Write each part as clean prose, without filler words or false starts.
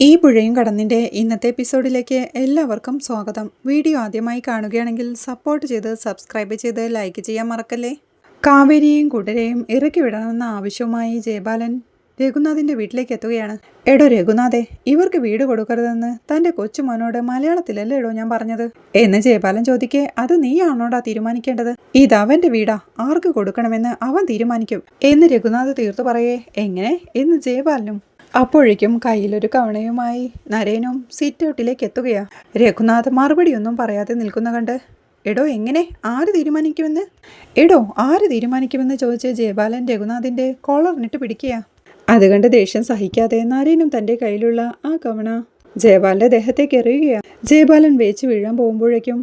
ഈ പുഴയും കടന്നിൻ്റെ ഇന്നത്തെ എപ്പിസോഡിലേക്ക് എല്ലാവർക്കും സ്വാഗതം. വീഡിയോ ആദ്യമായി കാണുകയാണെങ്കിൽ സപ്പോർട്ട് ചെയ്ത് സബ്സ്ക്രൈബ് ചെയ്ത് ലൈക്ക് ചെയ്യാൻ മറക്കല്ലേ. കാവേരിയെയും കൂട്ടരെയും ഇറക്കി വിടണമെന്ന ആവശ്യവുമായി ജയബാലൻ രഘുനാഥിൻ്റെ വീട്ടിലേക്ക് എത്തുകയാണ്. എടോ രഘുനാഥേ, ഇവർക്ക് വീട് കൊടുക്കരുതെന്ന് തൻ്റെ കൊച്ചുമോനോട് മലയാളത്തിലല്ലേടോ ഞാൻ പറഞ്ഞത് എന്ന് ജയബാലൻ ചോദിക്കേ, അത് നീയാണോടാ തീരുമാനിക്കേണ്ടത്? ഇതവൻ്റെ വീടാ, ആർക്ക് കൊടുക്കണമെന്ന് അവൻ തീരുമാനിക്കും എന്ന് രഘുനാഥ് തീർത്തു പറയേ. എങ്ങനെ എന്ന് ജയബാലനും. അപ്പോഴേക്കും കയ്യിലൊരു കവണയുമായി നരേനും സീറ്റ് ഔട്ടിലേക്ക് എത്തുകയാ. രഘുനാഥ് മറുപടിയൊന്നും പറയാതെ നിൽക്കുന്ന കണ്ട്, എടോ എങ്ങനെ, ആര് തീരുമാനിക്കുമെന്ന് ചോദിച്ച് ജയബാലൻ രഘുനാഥിൻ്റെ കോളറിനിട്ട് പിടിക്കുക. അത് കണ്ട് ദേഷ്യം സഹിക്കാതെ നരേനും തൻ്റെ കയ്യിലുള്ള ആ കവണ ജയബാലൻ്റെ ദേഹത്തേക്ക് എറിയുകയാണ്. ജയബാലൻ വേച്ച് വീഴാൻ പോകുമ്പോഴേക്കും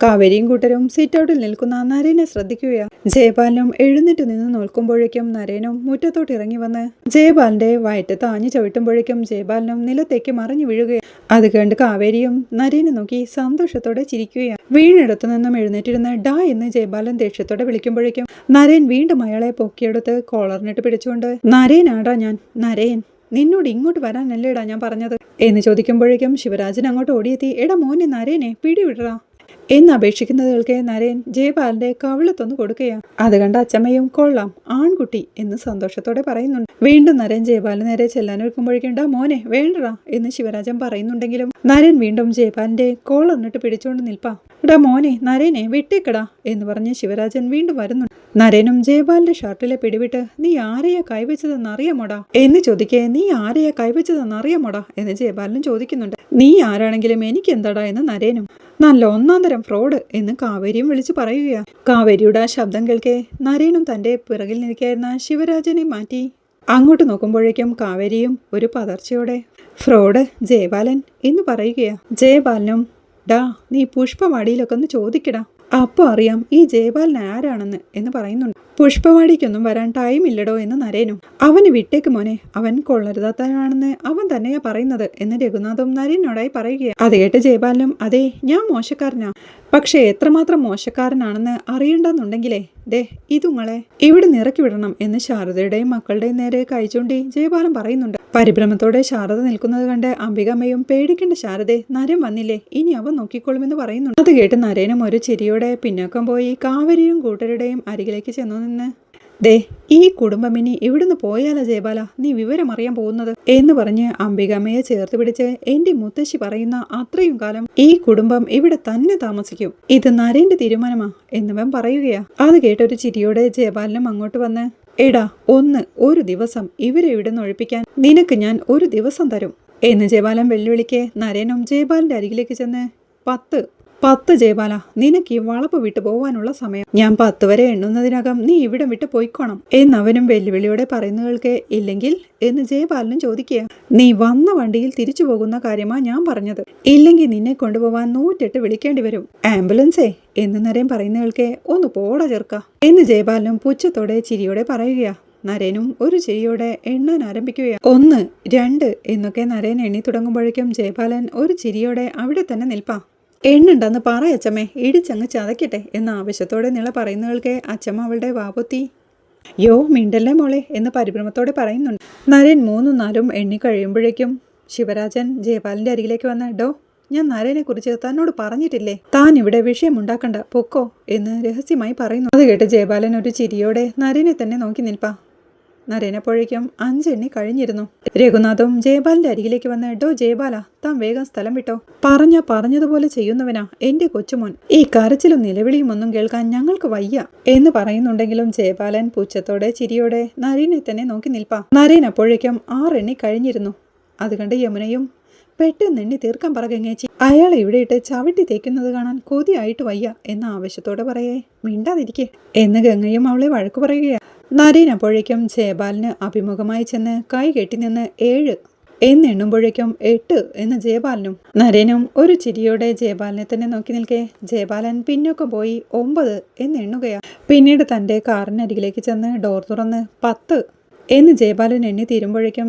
കാവേരിയും കൂട്ടരും സീറ്റ് ഔട്ടിൽ നിൽക്കുന്ന നരേനെ ശ്രദ്ധിക്കുകയാണ്. ജയബാലനും എഴുന്നേറ്റ് നിന്ന് നോക്കുമ്പോഴേക്കും നരേനും മുറ്റത്തോട്ട് ഇറങ്ങി വന്ന് ജയബാലന്റെ വയറ്റത്ത് ആഞ്ഞു ചവിട്ടുമ്പോഴേക്കും ജയബാലനും നിലത്തേക്ക് മറിഞ്ഞു വീഴുകയാണ്. അത് കണ്ട് കാവേരിയും നരേനെ നോക്കി സന്തോഷത്തോടെ ചിരിക്കുകയാണ്. വീണിടത്തു നിന്നും എഴുന്നേറ്റിരുന്ന് ഡാ എന്ന് ജയബാലൻ ദേഷ്യത്തോടെ വിളിക്കുമ്പോഴേക്കും നരേൻ വീണ്ടും അയാളെ പൊക്കിയെടുത്ത് കോളറിനിട്ട് പിടിച്ചുകൊണ്ട്, നരേനാടാ ഞാൻ, നരേൻ, നിന്നോട് ഇങ്ങോട്ട് വരാനല്ലേടാ ഞാൻ പറഞ്ഞത് എന്ന് ചോദിക്കുമ്പോഴേക്കും ശിവരാജൻ അങ്ങോട്ട് ഓടിയെത്തി, എടാ മോനെ നരേനെ പിടിവിടറാ എന്ന് അപേക്ഷിക്കുന്നത് കേൾക്കെ നരേൻ ജയബാലന്റെ കവിളത്തൊന്ന് കൊടുക്കുകയാണ്. അത് കണ്ട അച്ചമ്മയും കൊള്ളാം ആൺകുട്ടി എന്ന് സന്തോഷത്തോടെ പറയുന്നുണ്ട്. വീണ്ടും നരേൻ ജയബാലന് നേരെ ചെല്ലാനൊരുക്കുമ്പോഴേക്കും ഡാ മോനെ വേണ്ടടാ എന്ന് ശിവരാജൻ പറയുന്നുണ്ടെങ്കിലും നരേൻ വീണ്ടും ജയബാലന്റെ കോളറിനിട്ട് പിടിച്ചുകൊണ്ട് നിൽപ്പാ. എടാ മോനെ നരേനെ വിട്ടേക്കടാ എന്ന് പറഞ്ഞ് ശിവരാജൻ വീണ്ടും വരുന്നുണ്ട്. നരേനും ജയബാലന്റെ ഷർട്ടിലെ പിടിവിട്ട്, നീ ആരെയാ കൈവച്ചതെന്ന് അറിയാമോടാ എന്ന് ചോദിക്കേ. നീ ആരെയാ കൈവച്ചതെന്ന് അറിയാമോടാ എന്ന് ജയബാലനും ചോദിക്കുന്നുണ്ട്. നീ ആരാണെങ്കിലും എനിക്ക് എന്താടാ എന്ന് നരേനും. നല്ല ഒന്നാം തരം ഫ്രോഡ് എന്ന് കാവേരിയും വിളിച്ചു പറയുകയാണ്. കാവേരിയുടെ ആ ശബ്ദം കേൾക്കെ നരേനും തൻ്റെ പിറകിൽ നിൽക്കായിരുന്ന ശിവരാജനെ മാറ്റി അങ്ങോട്ട് നോക്കുമ്പോഴേക്കും കാവേരിയും ഒരു പതർച്ചയോടെ, ഫ്രോഡ് ജയബാലൻ എന്ന് പറയുകയാണ്. ജയബാലനും, ഡാ നീ പുഷ്പവാടിയിലൊക്കെ ഒന്ന് ചോദിക്കടാ, അപ്പോൾ അറിയാം ഈ ജയബാലൻ ആരാണെന്ന് എന്ന് പറയുന്നുണ്ട്. പുഷ്പവാടിക്കൊന്നും വരാൻ ടൈമില്ലടോ എന്ന് നരേനും. അവന് വിട്ടേക്ക് മോനെ, അവൻ കൊള്ളരുതാത്തവനാണെന്ന് അവൻ തന്നെയാ പറയുന്നത് എന്ന് രഘുനാഥും നരേനോടായി പറയുകയാണ്. അത് കേട്ട് ജയബാലനും, അതെ ഞാൻ മോശക്കാരനാ, പക്ഷെ എത്രമാത്രം മോശക്കാരനാണെന്ന് അറിയണ്ടെന്നുണ്ടെങ്കിലേ ദേ ഇതുങ്ങളെ ഇവിടെ നിറക്കി വിടണം എന്ന് ശാരദയുടെയും മക്കളുടെയും നേരെ കൈചൂണ്ടി ജയബാലൻ പറയുന്നുണ്ട്. പരിഭ്രമത്തോടെ ശാരദ നിൽക്കുന്നത് കണ്ട് അംബികാമ്മയും, പേടിക്കേണ്ട ശാരദേ, നരൻ വന്നില്ലേ, ഇനി അവൻ നോക്കിക്കോളുമെന്ന് പറയുന്നുണ്ട്. അത് കേട്ട് നരേനും ഒരു ചിരിയോടെ പിന്നോക്കം പോയി കാവേരിയും കൂട്ടരുടെയും അരികിലേക്ക് ചെന്നു നിന്ന്, ദേ ഈ കുടുംബം ഇനി ഇവിടുന്ന് പോയാലോ ജയബാല, നീ വിവരം അറിയാൻ പോകുന്നത് എന്ന് പറഞ്ഞ് അംബികാമ്മയെ ചേർത്ത് പിടിച്ച്, എന്റെ മുത്തശ്ശി പറയുന്ന അത്രയും കാലം ഈ കുടുംബം ഇവിടെ തന്നെ താമസിക്കും, ഇത് നരേന്റെ തീരുമാനമാ എന്നവൻ പറയുകയാ. അത് കേട്ടൊരു ചിരിയോടെ ജയബാലനും അങ്ങോട്ട് വന്ന്, എടാ ഒരു ദിവസം ഇവരെ ഇവിടുന്ന് ഒഴിപ്പിക്കാൻ നിനക്ക് ഞാൻ ഒരു ദിവസം തരും എന്ന് ജയബാലൻ വെല്ലുവിളിക്കെ നരേനും ജയബാലന്റെ അരികിലേക്ക് ചെന്ന്, 10 ജയബാല, നിനക്ക് ഈ വളപ്പ് വിട്ടു പോവാനുള്ള സമയം, ഞാൻ 10 വരെ എണ്ണുന്നതിനകം നീ ഇവിടെ വിട്ട് പോയിക്കോണം എന്നവനും വെല്ലുവിളിയോടെ പറയുന്നവൾക്ക്. ഇല്ലെങ്കിൽ എന്ന് ജയബാലനും ചോദിക്കുക. നീ വന്ന വണ്ടിയിൽ തിരിച്ചു പോകുന്ന കാര്യമാ ഞാൻ പറഞ്ഞത്, ഇല്ലെങ്കിൽ നിന്നെ കൊണ്ടുപോവാൻ 108 വിളിക്കേണ്ടി വരും, ആംബുലൻസേ എന്ന് നരേൻ പറയുന്നവൾക്ക്. ഒന്ന് പോട ചെറുക്ക എന്ന് ജയബാലനും പുച്ഛത്തോടെ ചിരിയോടെ പറയുകയാ. നരേനും ഒരു ചിരിയോടെ എണ്ണാൻ ആരംഭിക്കുകയാണ്. 1, 2 എന്നൊക്കെ നരേൻ എണ്ണി തുടങ്ങുമ്പോഴേക്കും ജയബാലൻ ഒരു ചിരിയോടെ അവിടെ തന്നെ നിൽപ്പാ. എണ്ണുണ്ടെന്ന് പറയച്ചമ്മേ, ഇടിച്ചങ്ങ് ചതക്കട്ടെ എന്ന ആവശ്യത്തോടെ നിള പറയുന്നവൾക്ക് അച്ചമ്മ അവളുടെ വാപൊത്തി, യോ മിണ്ടല്ലേ മോളെ എന്ന് പരിഭ്രമത്തോടെ പറയുന്നുണ്ട്. നരേൻ 3, 4 എണ്ണി കഴിയുമ്പോഴേക്കും ശിവരാജൻ ജയപാലിന്റെ അരികിലേക്ക് വന്ന്, ഡോ ഞാൻ നരേനെ കുറിച്ച് തന്നോട് പറഞ്ഞിട്ടില്ലേ, താൻ ഇവിടെ വിഷയമുണ്ടാക്കണ്ട, പൊക്കോ എന്ന് രഹസ്യമായി പറയുന്നു. അത് കേട്ട് ജയപാലൻ ഒരു ചിരിയോടെ നരേനെ തന്നെ നോക്കി നിൽപ്പാ. നരേനപ്പോഴേക്കും 5 എണ്ണി കഴിഞ്ഞിരുന്നു. രഘുനാഥും ജയബാലിന്റെ അരികിലേക്ക് വന്ന്, ഡോ ജയബാല, താൻ വേഗം സ്ഥലം വിട്ടോ, പറഞ്ഞതുപോലെ ചെയ്യുന്നവനാ എന്റെ കൊച്ചുമോൻ, ഈ കരച്ചിലും നിലവിളിയും ഒന്നും കേൾക്കാൻ ഞങ്ങൾക്ക് വയ്യ എന്ന് പറയുന്നുണ്ടെങ്കിലും ജയബാലൻ പുച്ഛത്തോടെ ചിരിയോടെ നരേനെ തന്നെ നോക്കി നിൽപ്പാ. നരേൻ അപ്പോഴേക്കും 6 എണ്ണി കഴിഞ്ഞിരുന്നു. അത് കണ്ട് യമുനയും, പെട്ടെന്ന് എണ്ണി തീർക്കാൻ പറ ഗംഗേച്ചി, അയാൾ ഇവിടെ ഇട്ട് ചവിട്ടി തേക്കുന്നത് കാണാൻ കൊതിയായിട്ട് വയ്യ എന്ന ആവശ്യത്തോടെ പറയേ. മിണ്ടാതിരിക്കെ എന്ന് ഗംഗയും അവളെ വഴക്കു പറയുകയാണ്. നരേൻ അപ്പോഴേക്കും ജയബാലിന് അഭിമുഖമായി ചെന്ന് കൈ കെട്ടി നിന്ന് 7 എന്നെണ്ണുമ്പോഴേക്കും 8 എന്ന് ജയബാലനും. നരേനും ഒരു ചിരിയോടെ ജയബാലിനെ തന്നെ നോക്കി നിൽക്കെ ജയബാലൻ പിന്നൊക്കെ പോയി 9 എന്നെണ്ണുകയാണ്. പിന്നീട് തൻ്റെ കാറിനരികിലേക്ക് ചെന്ന് ഡോർ തുറന്ന് 10 എന്ന് ജയബാലൻ എണ്ണി തീരുമ്പോഴേക്കും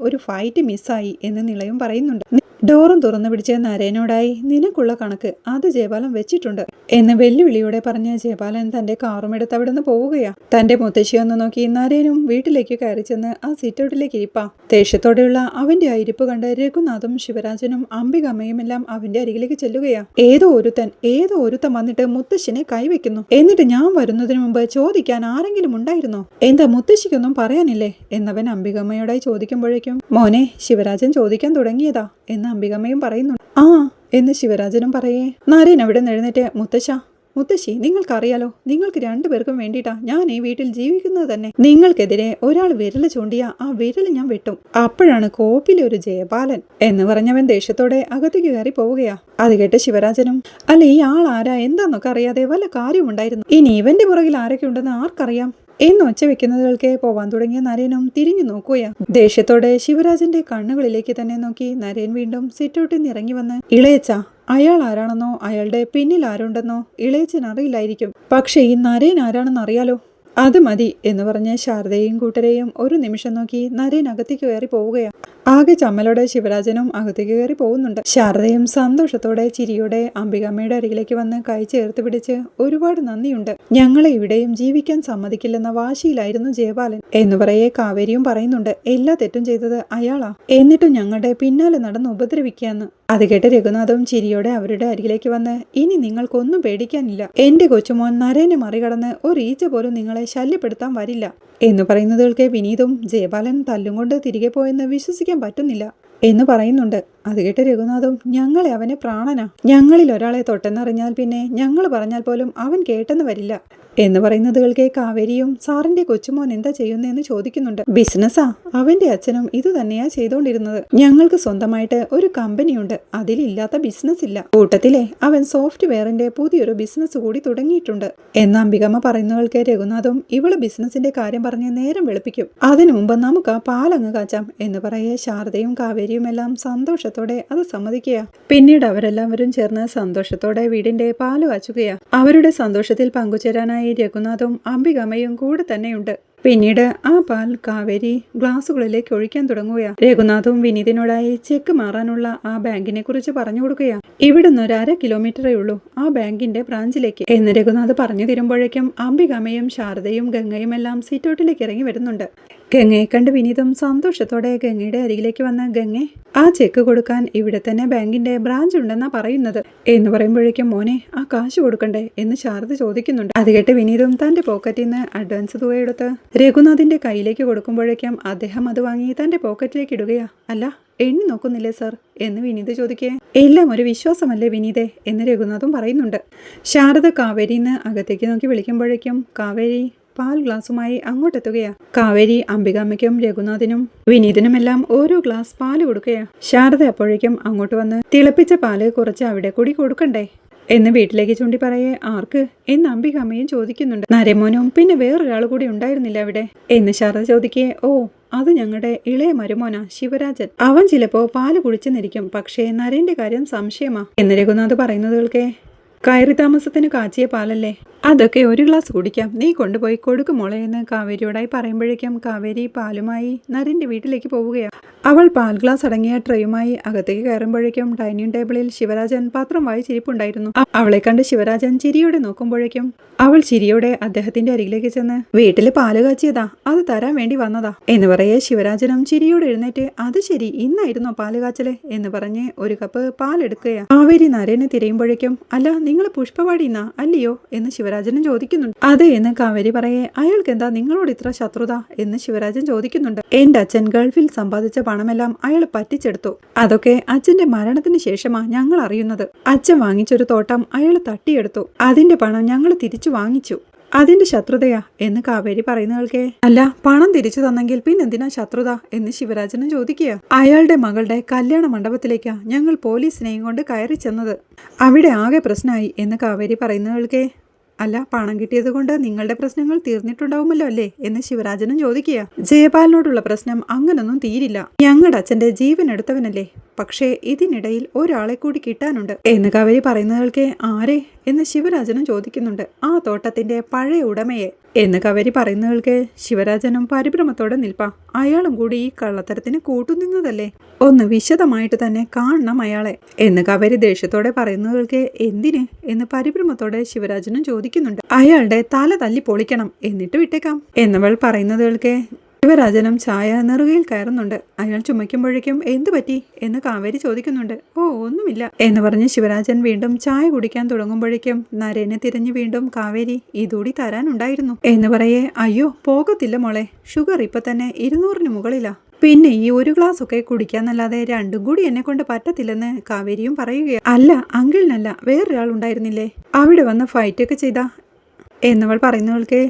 ഒരു ഫൈറ്റ് മിസ്സായി എന്ന് നിളയും പറയുന്നുണ്ട്. ഡോറും തുറന്നു പിടിച്ച നരേനോടായി നിനക്കുള്ള കണക്ക് അത് ജയബാലൻ വെച്ചിട്ടുണ്ട് എന്ന് വെല്ലുവിളിയോടെ പറഞ്ഞ ജയബാലൻ തന്റെ കാറുമെടുത്ത് അവിടെ നിന്ന് പോവുകയാ. തന്റെ മുത്തശ്ശിയൊന്ന് നോക്കി നരേനും വീട്ടിലേക്ക് കയറി ചെന്ന് ആ സിറ്റൗട്ടിലേക്ക് ഇരിപ്പാ. ദേഷ്യത്തോടെയുള്ള അവന്റെ ആ ഇരിപ്പ് കണ്ട് രഘുനാഥും ശിവരാജനും അംബികമ്മയും എല്ലാം അവന്റെ അരികിലേക്ക് ചെല്ലുകയാ. ഏതോ ഒരുത്തൻ വന്നിട്ട് മുത്തശ്ശിനെ കൈവെക്കുന്നു. എന്നിട്ട് ഞാൻ വരുന്നതിന് മുമ്പ് ചോദിക്കാൻ ആരെങ്കിലും ഉണ്ടായിരുന്നോ? എന്താ മുത്തശ്ശിക്കൊന്നും പറയാനില്ലേ എന്നവൻ അംബികമ്മയോടായി ചോദിക്കുമ്പോഴേക്കും മോനെ ശിവരാജൻ ചോദിക്കാൻ തുടങ്ങിയതാ എന്ന് അംബികമ്മയും പറയുന്നുണ്ട്. ആ എന്ന് ശിവരാജനും പറയേ. നരേൻ അവിടെ എഴുന്നേറ്റ് മുത്തശ്ശി നിങ്ങൾക്കറിയാലോ, നിങ്ങൾക്ക് രണ്ടുപേർക്കും വേണ്ടിയിട്ടാ ഞാൻ ഈ വീട്ടിൽ ജീവിക്കുന്നത് തന്നെ. നിങ്ങൾക്കെതിരെ ഒരാൾ വിരൽ ചൂണ്ടിയ ആ വിരൽ ഞാൻ വെട്ടും. അപ്പോഴാണ് കോപ്പിലെ ഒരു ജയബാലൻ എന്ന് പറഞ്ഞവൻ ദേഷ്യത്തോടെ അകത്തേക്ക് കയറി പോവുകയാ. അത് കേട്ട് ശിവരാജനും അല്ല ഈ ആൾ ആരാ എന്താന്നൊക്കെ അറിയാതെ വല്ല കാര്യമുണ്ടായിരുന്നു. ഇനി ഇവന്റെ പുറകിൽ ആരൊക്കെ ഉണ്ടെന്ന് ആർക്കറിയാം എന്ന് ഒച്ച വെക്കുന്നതുകൾക്ക് പോവാൻ തുടങ്ങിയ നരേനും തിരിഞ്ഞു നോക്കുകയാ. ദേഷ്യത്തോടെ ശിവരാജന്റെ കണ്ണുകളിലേക്ക് തന്നെ നോക്കി നരേൻ വീണ്ടും സിറ്റൗട്ടിൽ നിന്ന് ഇറങ്ങി വന്ന് ഇളയച്ച അയാൾ ആരാണെന്നോ അയാളുടെ പിന്നിൽ ആരുണ്ടെന്നോ ഇളയച്ചൻ അറിയില്ലായിരിക്കും, പക്ഷെ ഈ നരേൻ ആരാണെന്ന് അറിയാലോ, അത് മതി എന്ന് പറഞ്ഞ് ശാരദയും കൂട്ടരെയും ഒരു നിമിഷം നോക്കി നരേൻ അകത്തേക്ക് കയറി പോവുകയാണ്. ആകെ ചമ്മലോടെ ശിവരാജനും അകത്തേക്ക് കയറി പോകുന്നുണ്ട്. ശാരദയും സന്തോഷത്തോടെ ചിരിയോടെ അംബികമ്മയുടെ അരികിലേക്ക് വന്ന് കൈ ചേർത്ത് പിടിച്ച് ഒരുപാട് നന്ദിയുണ്ട്, ഞങ്ങളെ ഇവിടെയും ജീവിക്കാൻ സമ്മതിക്കില്ലെന്ന വാശിയിലായിരുന്നു ജയബാലൻ എന്ന് പറയേ കാവേരിയും പറയുന്നുണ്ട് എല്ലാ തെറ്റും ചെയ്തത് അയാളാ, എന്നിട്ടും ഞങ്ങളുടെ പിന്നാലെ നടന്ന് ഉപദ്രവിക്കാന്ന്. അത് കേട്ട് രഘുനാഥും ചിരിയോടെ അവരുടെ അരികിലേക്ക് വന്ന് ഇനി നിങ്ങൾക്കൊന്നും പേടിക്കാനില്ല, എന്റെ കൊച്ചുമോൻ നരേനെ മറികടന്ന് ഒരു ഈച്ച പോലും നിങ്ങളെ ശല്യപ്പെടുത്താൻ വരില്ല എന്ന് പറയുന്നതുകൾക്ക് വിനീതും ജയബാലൻ തല്ലും കൊണ്ട് തിരികെ പോയെന്ന് വിശ്വസിക്കാൻ പറ്റുന്നില്ല എന്ന് പറയുന്നുണ്ട്. അത് കേട്ട് രഘുനാഥും ഞങ്ങളെ അവനെ പ്രാണനാ, ഞങ്ങളിൽ ഒരാളെ തൊട്ടെന്നറിഞ്ഞാൽ പിന്നെ ഞങ്ങൾ പറഞ്ഞാൽ പോലും അവൻ കേട്ടെന്ന് വരില്ല എന്ന് പറയുന്നതുകൾക്ക് കാവേരിയും സാറിന്റെ കൊച്ചുമോൻ എന്താ ചെയ്യുന്നതെന്ന് ചോദിക്കുന്നുണ്ട്. ബിസിനസ്സാ, അവന്റെ അച്ഛനും ഇത് തന്നെയാ ചെയ്തോണ്ടിരുന്നത്. ഞങ്ങൾക്ക് സ്വന്തമായിട്ട് ഒരു കമ്പനിയുണ്ട്, അതിലില്ലാത്ത ബിസിനസ് ഇല്ല. കൂട്ടത്തിലെ അവൻ സോഫ്റ്റ്വെയറിന്റെ പുതിയൊരു ബിസിനസ് കൂടി തുടങ്ങിയിട്ടുണ്ട് എന്ന് അംബികമ്മ പറയുന്നവൾക്ക് രഘുനാഥും ഇവള് ബിസിനസിന്റെ കാര്യം പറഞ്ഞ് നേരം വെളുപ്പിക്കും, അതിനു മുമ്പ് നമുക്ക് ആ പാലങ്ങ് കാച്ചാം എന്ന് പറയേ ശാരദയും കാവേരിയും എല്ലാം സന്തോഷത്തോടെ അത് സമ്മതിക്കുക. പിന്നീട് അവരെല്ലാവരും ചേർന്ന് സന്തോഷത്തോടെ വീടിന്റെ പാല് കാച്ചുകയാ. അവരുടെ സന്തോഷത്തിൽ പങ്കുചേരാനായി രഘുനാഥും അംബികമ്മയും കൂടെ തന്നെയുണ്ട്. പിന്നീട് ആ പാൽ കാവേരി ഗ്ലാസുകളിലേക്ക് ഒഴിക്കാൻ തുടങ്ങുകയാണ്. രഘുനാഥും വിനീതിനോടായി ചെക്ക് മാറാനുള്ള ആ ബാങ്കിനെ കുറിച്ച് പറഞ്ഞു കൊടുക്കുകയാണ്. ഇവിടുന്ന് ഒരു 1/2 കിലോമീറ്ററേ ഉള്ളൂ ആ ബാങ്കിന്റെ ബ്രാഞ്ചിലേക്ക് എന്ന് രഘുനാഥ് പറഞ്ഞു തരുമ്പോഴേക്കും അംബികമ്മയും ശാരദയും ഗംഗയും എല്ലാം സിറ്റൗട്ടിലേക്ക് ഇറങ്ങി വരുന്നുണ്ട്. ഗംഗയെ കണ്ട് വിനീതും സന്തോഷത്തോടെ ഗംഗയുടെ അരികിലേക്ക് വന്ന് ഗംഗെ ആ ചെക്ക് കൊടുക്കാൻ ഇവിടെ തന്നെ ബാങ്കിന്റെ ബ്രാഞ്ച് ഉണ്ടെന്നാ പറയുന്നത് എന്ന് പറയുമ്പോഴേക്കും മോനെ ആ കാശ് കൊടുക്കണ്ടേ എന്ന് ശാരദ ചോദിക്കുന്നുണ്ട്. അത് കേട്ട് വിനീതും തന്റെ പോക്കറ്റിൽ നിന്ന് അഡ്വാൻസ് തുക എടുത്ത് രഘുനാഥിന്റെ കയ്യിലേക്ക് കൊടുക്കുമ്പോഴേക്കും അദ്ദേഹം അത് വാങ്ങി തന്റെ പോക്കറ്റിലേക്ക് ഇടുകയാ. അല്ല എണ്ണി നോക്കുന്നില്ലേ സർ എന്ന് വിനീത് ചോദിക്കേ. എല്ലാം ഒരു വിശ്വാസമല്ലേ വിനീതേ എന്ന് രഘുനാഥും പറയുന്നുണ്ട്. ശാരദ കാവേരിന്ന് അകത്തേക്ക് നോക്കി വിളിക്കുമ്പോഴേക്കും കാവേരി പാൽ ഗ്ലാസുമായി അങ്ങോട്ടെത്തുകയാ. കാവേരി അംബികാമ്മയ്ക്കും രഘുനാഥിനും വിനീതിനുമെല്ലാം ഓരോ ഗ്ലാസ് പാല് കൊടുക്കുകയാ. ശാരദ അപ്പോഴേക്കും അങ്ങോട്ട് വന്ന് തിളപ്പിച്ച പാല് കുറച്ച് അവിടെ കൂടി കൊടുക്കണ്ടേ എന്ന് വീട്ടിലേക്ക് ചൂണ്ടി പറയേ. ആർക്ക് എന്ന് അംബികാമ്മയും ചോദിക്കുന്നുണ്ട്. നരമോനും പിന്നെ വേറൊരാൾ കൂടി ഉണ്ടായിരുന്നില്ല അവിടെ എന്ന് ശാരദ ചോദിക്കേ. ഓ അത് ഞങ്ങളുടെ ഇളയ മരുമോനാ ശിവരാജൻ, അവൻ ചിലപ്പോ പാല് കുടിച്ചെന്നിരിക്കും, പക്ഷേ നരേന്റെ കാര്യം സംശയമാ എന്ന് രഘുനാഥ് പറയുന്നതുകൾക്ക് കയറി താമസത്തിന് കാച്ചിയ പാലല്ലേ, അതൊക്കെ ഒരു ഗ്ലാസ് കുടിക്കാം, നീ കൊണ്ടുപോയി കൊടുക്കുമോളെ എന്ന് കാവേരിയോടായി പറയുമ്പോഴേക്കും കാവേരി പാലുമായി നരേന്റെ വീട്ടിലേക്ക് പോവുകയാണ്. അവൾ പാൽ ഗ്ലാസ് അടങ്ങിയ ട്രേയുമായി അകത്തേക്ക് കയറുമ്പോഴേക്കും ഡൈനിങ് ടേബിളിൽ ശിവരാജൻ പത്രം വായിച്ചിരിപ്പുണ്ടായിരുന്നു. അവളെ കണ്ട് ശിവരാജൻ ചിരിയോടെ നോക്കുമ്പോഴേക്കും അവൾ ചിരിയോടെ അദ്ദേഹത്തിന്റെ അരികിലേക്ക് ചെന്ന് വീട്ടില് പാല് കാച്ചിയതാ, അത് തരാൻ വേണ്ടി വന്നതാ എന്ന് പറയേ ശിവരാജനും ചിരിയോടെ എഴുന്നേറ്റ് അത് ശരി ഇന്നായിരുന്നോ പാല് കാച്ചല് എന്ന് പറഞ്ഞ് ഒരു കപ്പ് പാലെടുക്കുകയാണ്. കാവേരി നരേനെ തിരയുമ്പോഴേക്കും അല്ല നിങ്ങൾ പുഷ്പവാടിന്നാ അല്ലയോ എന്ന് ശിവരാജനും ചോദിക്കുന്നുണ്ട്. അതെ എന്ന് കാവേരി പറയേ. അയാൾക്ക് എന്താ നിങ്ങളോട് ഇത്ര ശത്രുത എന്ന് ശിവരാജൻ ചോദിക്കുന്നുണ്ട്. എന്റെ അച്ഛൻ ഗൾഫിൽ സമ്പാദിച്ച പണമെല്ലാം അയാൾ പറ്റിച്ചെടുത്തു, അതൊക്കെ അച്ഛന്റെ മരണത്തിന് ശേഷമാ ഞങ്ങൾ അറിയുന്നത്. അച്ഛൻ വാങ്ങിച്ചൊരു തോട്ടം അയാൾ തട്ടിയെടുത്തു, അതിന്റെ പണം ഞങ്ങൾ തിരിച്ചു വാങ്ങിച്ചു, അതിന്റെ ശത്രുതയാ എന്ന് കാവേരി പറയുന്നവൾക്ക് അല്ല പണം തിരിച്ചു തന്നെങ്കിൽ പിന്നെന്തിനാ ശത്രുത എന്ന് ശിവരാജനും ചോദിക്കുക. അയാളുടെ മകളുടെ കല്യാണ മണ്ഡപത്തിലേക്കാ ഞങ്ങൾ പോലീസിനെയും കൊണ്ട് കയറി ചെന്നത്, അവിടെ ആകെ പ്രശ്നമായി എന്ന് കാവേരി പറയുന്നവൾക്ക് അല്ല പണം കിട്ടിയത് കൊണ്ട് നിങ്ങളുടെ പ്രശ്നങ്ങൾ തീർന്നിട്ടുണ്ടാവുമല്ലോ അല്ലേ എന്ന് ശിവരാജനും ചോദിക്കുക. ജയപാലിനോടുള്ള പ്രശ്നം അങ്ങനൊന്നും തീരില്ല, ഞങ്ങളുടെ അച്ഛന്റെ ജീവൻ എടുത്തവനല്ലേ, പക്ഷേ ഇതിനിടയിൽ ഒരാളെ കൂടി കിട്ടാനുണ്ട് എന്ന് കാവേരി പറയുന്നവൾക്ക് ആരെ എന്ന് ശിവരാജനും ചോദിക്കുന്നുണ്ട്. ആ തോട്ടത്തിന്റെ പഴയ ഉടമയെ എന്ന് കവരി പറയുന്നവൾക്ക് ശിവരാജനും പരിഭ്രമത്തോടെ നിൽപ്പാ. അയാളും കൂടി ഈ കള്ളത്തരത്തിന് കൂട്ടുനിന്നതല്ലേ, ഒന്ന് വിശദമായിട്ട് തന്നെ കാണണം അയാളെ എന്ന് കവരി ദേഷ്യത്തോടെ പറയുന്നവൾക്ക് എന്തിന് എന്ന് പരിഭ്രമത്തോടെ ശിവരാജനും ചോദിക്കുന്നുണ്ട്. അയാളുടെ തല തല്ലി പൊളിക്കണം, എന്നിട്ട് വിട്ടേക്കാം എന്നവൾ പറയുന്നതുകൾക്ക് ശിവരാജനും ചായ നെറുകയിൽ കയറുന്നുണ്ട്. അയാൾ ചുമയ്ക്കുമ്പോഴേക്കും എന്തു പറ്റി എന്ന് കാവേരി ചോദിക്കുന്നുണ്ട്. ഓ ഒന്നുമില്ല എന്ന് പറഞ്ഞ് ശിവരാജൻ വീണ്ടും ചായ കുടിക്കാൻ തുടങ്ങുമ്പോഴേക്കും നരേനെ തിരഞ്ഞു വീണ്ടും കാവേരി ഇതൂടി തരാനുണ്ടായിരുന്നു എന്ന് പറയേ, അയ്യോ പോകത്തില്ല മോളെ, ഷുഗർ ഇപ്പൊ തന്നെ 200-ന് മുകളിലാ, പിന്നെ ഈ ഒരു ഗ്ലാസ് ഒക്കെ കുടിക്കാന്നല്ലാതെ രണ്ടും കൂടി എന്നെ കൊണ്ട് പറ്റത്തില്ലെന്ന് കാവേരിയും പറയുകയാണ്. അല്ല അങ്കിളിനല്ല, വേറൊരാൾ ഉണ്ടായിരുന്നില്ലേ അവിടെ വന്ന് ഫൈറ്റൊക്കെ ചെയ്താ എന്നവൾ പറയുന്നവൾക്ക്.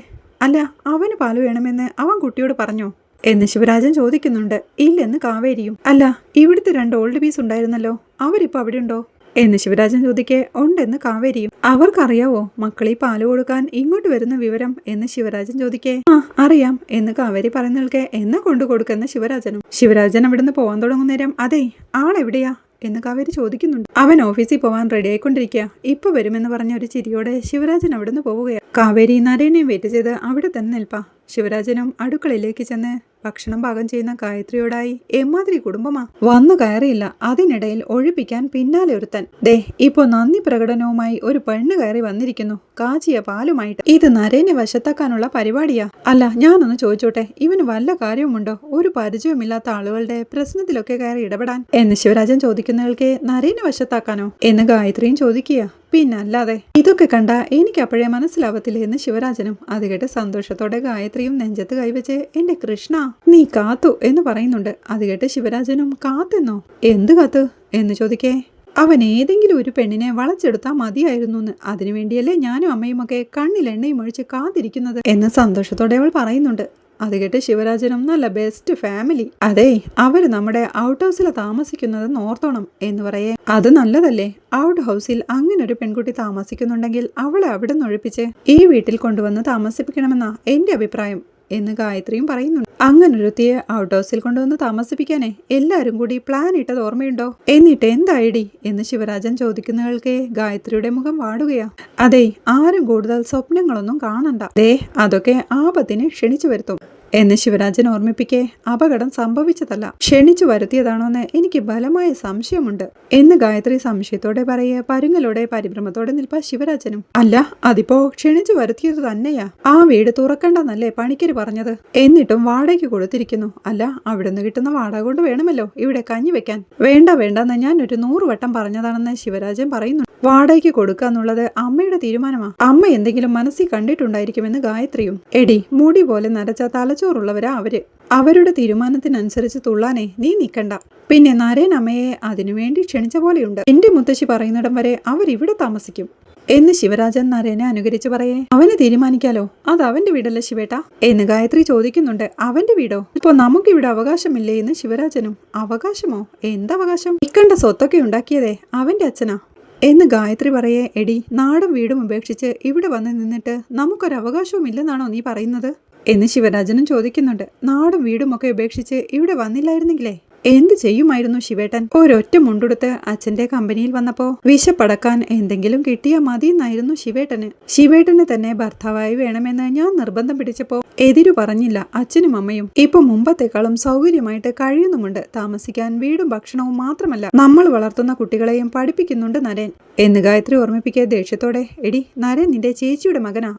അല്ല അവന് പാല് വേണമെന്ന് അവൻ കുട്ടിയോട് പറഞ്ഞോ എന്ന് ശിവരാജൻ ചോദിക്കുന്നുണ്ട്. ഇല്ലെന്ന് കാവേരിയും. അല്ല ഇവിടുത്തെ 2 ഓൾഡ് പീസ് ഉണ്ടായിരുന്നല്ലോ, അവരിപ്പോ അവിടെ ഉണ്ടോ എന്ന് ശിവരാജൻ ചോദിക്കേ. ഉണ്ടെന്ന് കാവേരിയും. അവർക്കറിയാവോ മക്കളീ പാല് കൊടുക്കാൻ ഇങ്ങോട്ട് വരുന്ന വിവരം എന്ന് ശിവരാജൻ ചോദിക്കേ. ആ അറിയാം എന്ന് കാവേരി പറയുന്നവൾക്ക്. എന്നെ കൊണ്ടു കൊടുക്കുന്ന ശിവരാജനും. ശിവരാജൻ അവിടുന്ന് പോവാൻ തുടങ്ങുന്നേരം അതെ ആളെവിടെയാ എന്ന് കാവേരി ചോദിക്കുന്നുണ്ട്. അവൻ ഓഫീസിൽ പോവാൻ റെഡി ആയിക്കൊണ്ടിരിക്കുക, ഇപ്പൊ വരുമെന്ന് പറഞ്ഞ ഒരു ചിരിയോടെ ശിവരാജൻ അവിടുന്ന് പോവുകയാണ്. കാവേരി നരേനെയും വെയിറ്റ് ചെയ്ത് അവിടെ തന്നെ നിൽപ്പാ. ശിവരാജനും അടുക്കളയിലേക്ക് ചെന്ന് ഭക്ഷണം പാകം ചെയ്യുന്ന ഗായത്രിയോടായി എമ്മാതിരി കുടുംബമാ, വന്നു കയറിയില്ല, അതിനിടയിൽ ഒഴിപ്പിക്കാൻ പിന്നാലെ ഒരുത്തൻ. ദേ ഇപ്പൊ നന്ദി പ്രകടനവുമായി ഒരു പെണ്ണ് കയറി വന്നിരിക്കുന്നു, കാച്ചിയ പാലുമായിട്ട്. ഇത് നരേനെ വശത്താക്കാനുള്ള പരിപാടിയാ. അല്ല ഞാനൊന്ന് ചോദിച്ചോട്ടെ, ഇവന് വല്ല കാര്യവുമുണ്ടോ ഒരു പരിചയമില്ലാത്ത ആളുകളുടെ പ്രശ്നത്തിലൊക്കെ കയറി ഇടപെടാൻ എന്ന് ശിവരാജൻ ചോദിക്കുന്നവൾക്ക്. നരേനെ വശത്താക്കാനോ എന്ന് ഗായത്രിയും ചോദിക്കുക. പിന്നല്ലാതെ ഇതൊക്കെ കണ്ട എനിക്ക് അപ്പോഴേ മനസ്സിലാവത്തില്ല എന്ന് ശിവരാജനും. അത് കേട്ട് സന്തോഷത്തോടെ ഗായത്രിയും നെഞ്ചത്ത് കൈവച്ച് എന്റെ കൃഷ്ണ നീ കാത്തു എന്ന് പറയുന്നുണ്ട്. അത് കേട്ട് ശിവരാജനും കാത്തെന്നോ, എന്ത് കാത്തു എന്ന് ചോദിക്കേ. അവൻ ഏതെങ്കിലും ഒരു പെണ്ണിനെ വളച്ചെടുത്താൽ മതിയായിരുന്നു എന്ന്, അതിനുവേണ്ടിയല്ലേ ഞാനും അമ്മയും ഒക്കെ കണ്ണിൽ എണ്ണയും ഒഴിച്ച് കാത്തിരിക്കുന്നത് എന്ന് സന്തോഷത്തോടെ അവൾ പറയുന്നുണ്ട്. അത് കേട്ട് ശിവരാജനും നല്ല ബെസ്റ്റ് ഫാമിലി, അതെ അവര് നമ്മുടെ ഔട്ട് ഹൗസിലെ താമസിക്കുന്നതെന്ന് ഓർത്തോണം എന്ന് പറയേ. അത് നല്ലതല്ലേ, ഔട്ട് ഹൗസിൽ അങ്ങനെ ഒരു പെൺകുട്ടി താമസിക്കുന്നുണ്ടെങ്കിൽ അവളെ അവിടെ നിന്ന് ഒഴിപ്പിച്ച് ഈ വീട്ടിൽ കൊണ്ടുവന്ന് താമസിപ്പിക്കണമെന്നാ എന്റെ അഭിപ്രായം എന്ന് ഗായത്രിയും പറയുന്നുണ്ട്. അങ്ങനൊരുത്തിയെ ഔട്ട് ഹൗസിൽ കൊണ്ടുവന്ന് താമസിപ്പിക്കാനേ എല്ലാരും കൂടി പ്ലാൻ ഇട്ടത് ഓർമ്മയുണ്ടോ, എന്നിട്ട് എന്തായിടി എന്ന് ശിവരാജൻ ചോദിക്കുന്നവൾക്ക് ഗായത്രിയുടെ മുഖം വാടുകയാ. അതെ ആരും കൂടുതൽ സ്വപ്നങ്ങളൊന്നും കാണണ്ട, ദേ അതൊക്കെ ആപത്തിനെ ക്ഷണിച്ചു വരുത്തും എന്ന് ശിവരാജൻ ഓർമ്മിപ്പിക്കെ. അപകടം സംഭവിച്ചതല്ല, ക്ഷണിച്ചു വരുത്തിയതാണോന്ന് എനിക്ക് ബലമായ സംശയമുണ്ട് എന്ന് ഗായത്രി സംശയത്തോടെ പറയെ. പരുങ്ങലോടെ പരിഭ്രമത്തോടെ നിൽപ്പാ ശിവരാജനും. അല്ല അതിപ്പോ ക്ഷണിച്ചു വരുത്തിയത് തന്നെയാ, ആ വീട് തുറക്കണ്ടെന്നല്ലേ പണിക്കര് പറഞ്ഞത്, എന്നിട്ടും വാടകയ്ക്ക് കൊടുത്തിരിക്കുന്നു. അല്ല അവിടുന്ന് കിട്ടുന്ന വാടക കൊണ്ട് വേണമല്ലോ ഇവിടെ കഞ്ഞി വെക്കാൻ. വേണ്ട വേണ്ടെന്ന് ഞാൻ ഒരു 100 വട്ടം പറഞ്ഞതാണെന്ന് ശിവരാജൻ പറയുന്നു. വാടകയ്ക്ക് കൊടുക്കാന്നുള്ളത് അമ്മയുടെ തീരുമാനമാ, അമ്മ എന്തെങ്കിലും മനസ്സിൽ കണ്ടിട്ടുണ്ടായിരിക്കുമെന്ന് ഗായത്രിയും. എടി മുടി പോലെ നരച്ച തലച്ചോറുള്ളവരാ അവര്, അവരുടെ തീരുമാനത്തിനനുസരിച്ച് തുള്ളാനേ നീ നിൽക്കണ്ട. പിന്നെ നരേൻ അമ്മയെ അതിനുവേണ്ടി ക്ഷണിച്ച പോലെയുണ്ട്, എന്റെ മുത്തശ്ശി പറയുന്നിടം വരെ അവരിവിടെ താമസിക്കും എന്ന് ശിവരാജൻ നരേനെ അനുകരിച്ച് പറയേ. അവന് തീരുമാനിക്കാലോ, അത് അവന്റെ വീടല്ലേ ശിവേട്ടാ എന്ന് ഗായത്രി ചോദിക്കുന്നുണ്ട്. അവന്റെ വീടോ, ഇപ്പൊ നമുക്കിവിടെ അവകാശമില്ലേ എന്ന് ശിവരാജനും. അവകാശമോ, എന്തവകാശം, ഇക്കണ്ട സ്വത്തൊക്കെ ഉണ്ടാക്കിയതേ അവന്റെ അച്ഛനാ എന്ന് ഗായത്രി പറയേ. എടി നാടും വീടും ഉപേക്ഷിച്ച് ഇവിടെ വന്ന് നിന്നിട്ട് നമുക്കൊരവകാശവും ഇല്ലെന്നാണോ നീ പറയുന്നത് എന്ന് ശിവരാജനും ചോദിക്കുന്നുണ്ട്. നാടും വീടും ഒക്കെ ഉപേക്ഷിച്ച് ഇവിടെ വന്നില്ലായിരുന്നെങ്കിലേ എന്ത് ചെയ്യുമായിരുന്നു ശിവേട്ടൻ? ഒരൊറ്റ മുണ്ടുടുത്ത് അച്ഛന്റെ കമ്പനിയിൽ വന്നപ്പോ വിശപ്പടക്കാൻ എന്തെങ്കിലും കിട്ടിയാൽ മതി എന്നായിരുന്നു ശിവേട്ടന്. ശിവേട്ടന് തന്നെ ഭർത്താവായി വേണമെന്ന് ഞാൻ നിർബന്ധം പിടിച്ചപ്പോ എതിരു പറഞ്ഞില്ല അച്ഛനും അമ്മയും. ഇപ്പൊ മുമ്പത്തെക്കാളും സൗകര്യമായിട്ട് കഴിയുന്നുമുണ്ട്, താമസിക്കാൻ വീടും ഭക്ഷണവും മാത്രമല്ല നമ്മൾ വളർത്തുന്ന കുട്ടികളെയും പഠിപ്പിക്കുന്നുണ്ട് നരേൻ എന്ന് ഗായത്രി ഓർമ്മിപ്പിക്കുക ദേഷ്യത്തോടെ. എടി നരേൻ നിന്റെ ചേച്ചിയുടെ മകനാ,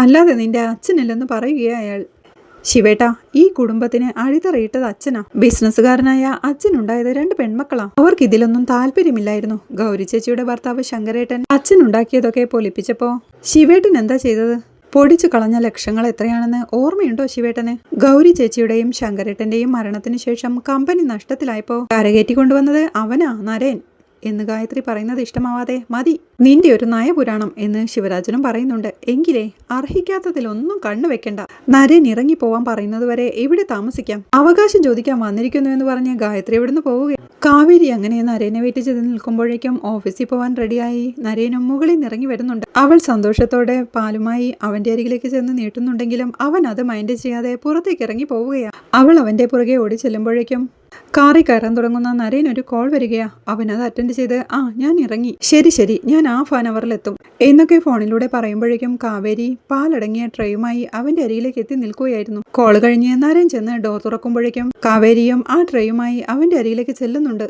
അല്ലാതെ നിന്റെ അച്ഛനല്ലെന്ന് പറയുകയാ അയാൾ. ശിവേട്ടാ ഈ കുടുംബത്തിന് അടിത്തറയിട്ടത് അച്ഛനാ, ബിസിനസ്സുകാരനായ അച്ഛനുണ്ടായത് 2 പെൺമക്കളാ, അവർക്ക് ഇതിലൊന്നും താല്പര്യമില്ലായിരുന്നു. ഗൗരി ചേച്ചിയുടെ ഭർത്താവ് ശങ്കരേട്ടൻ അച്ഛനുണ്ടാക്കിയതൊക്കെ പൊലിപ്പിച്ചപ്പോ ശിവേട്ടൻ എന്താ ചെയ്തത്? പൊടിച്ചു കളഞ്ഞ ലക്ഷങ്ങൾ എത്രയാണെന്ന് ഓർമ്മയുണ്ടോ ശിവേട്ടന്? ഗൗരി ചേച്ചിയുടെയും ശങ്കരേട്ടന്റെയും മരണത്തിന് ശേഷം കമ്പനി നഷ്ടത്തിലായപ്പോ കരകയറ്റി കൊണ്ടുവന്നത് അവനാ നരേൻ എന്ന് ഗായത്രി പറയുന്നത് ഇഷ്ടമാവാതെ മതി നിന്റെ ഒരു നയപുരാണം എന്ന് ശിവരാജനും പറയുന്നുണ്ട്. എങ്കിലേ അർഹിക്കാത്തതിലൊന്നും കണ്ണുവെക്കണ്ട, നരേൻ ഇറങ്ങി പോവാൻ പറയുന്നത് വരെ ഇവിടെ താമസിക്കാം, അവകാശം ചോദിക്കാൻ വന്നിരിക്കുന്നു എന്ന് പറഞ്ഞ് ഗായത്രി ഇവിടുന്ന് പോവുകയാണ്. കാവേരി അങ്ങനെ നരേനെ വെയിറ്റ് ചെയ്ത് നിൽക്കുമ്പോഴേക്കും ഓഫീസിൽ പോവാൻ റെഡിയായി നരേനും മുകളിൽ നിറങ്ങി വരുന്നുണ്ട്. അവൾ സന്തോഷത്തോടെ പാലുമായി അവന്റെ അരികിലേക്ക് ചെന്ന് നീട്ടുന്നുണ്ടെങ്കിലും അവൻ അത് മൈൻഡ് ചെയ്യാതെ പുറത്തേക്ക് ഇറങ്ങി പോവുകയാണ്. അവൾ അവന്റെ പുറകെ ഓടി ചെല്ലുമ്പോഴേക്കും കാറി കയറാൻ തുടങ്ങുന്ന നരേൻ ഒരു കോൾ വരികയാ. അവൻ അത് അറ്റൻഡ് ചെയ്ത് ഞാൻ ഇറങ്ങി, ശരി ഞാൻ ½ അവറിലെത്തും എന്നൊക്കെ ഫോണിലൂടെ പറയുമ്പോഴേക്കും കാവേരി പാലടങ്ങിയ ട്രേയുമായി അവന്റെ അരികിലേക്ക് എത്തി നിൽക്കുകയായിരുന്നു. കോൾ കഴിഞ്ഞ് നരേൻ ചെന്ന് ഡോർ തുറക്കുമ്പോഴേക്കും കാവേരിയും ആ ട്രേയുമായി അവന്റെ അരികിലേക്ക് ചെല്ലുന്നുണ്ട്.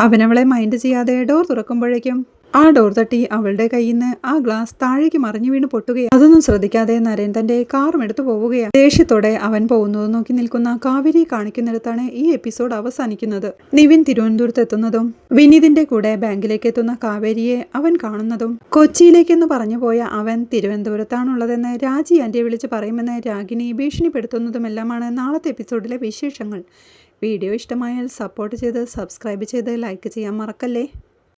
അവനവളെ മൈൻഡ് ചെയ്യാതെ ഡോർ തുറക്കുമ്പോഴേക്കും ആ ഡോർ തട്ടി അവളുടെ കയ്യിൽ നിന്ന് ആ ഗ്ലാസ് താഴേക്ക് മറിഞ്ഞു വീണ് പൊട്ടുകയാണ്. അതൊന്നും ശ്രദ്ധിക്കാതെ നരേൻ തന്റെ കാറും എടുത്തു പോവുകയാണ്. ദേഷ്യത്തോടെ അവൻ പോകുന്നത് നോക്കി നിൽക്കുന്ന കാവേരി കാണിക്കുന്നിടത്താണ് ഈ എപ്പിസോഡ് അവസാനിക്കുന്നത്. നിവിൻ തിരുവനന്തപുരത്ത് എത്തുന്നതും വിനീതിന്റെ കൂടെ ബാങ്കിലേക്ക് എത്തുന്ന കാവേരിയെ അവൻ കാണുന്നതും കൊച്ചിയിലേക്കെന്ന് പറഞ്ഞു പോയ അവൻ തിരുവനന്തപുരത്താണുള്ളതെന്ന് രാജി ആന്റിയെ വിളിച്ച് പറയുമെന്ന് രാഗിണി ഭീഷണിപ്പെടുത്തുന്നതുമെല്ലാമാണ് നാളത്തെ എപ്പിസോഡിലെ വിശേഷങ്ങൾ. വീഡിയോ ഇഷ്ടമായാൽ സപ്പോർട്ട് ചെയ്ത് സബ്സ്ക്രൈബ് ചെയ്ത് ലൈക്ക് ചെയ്യാൻ മറക്കല്ലേ.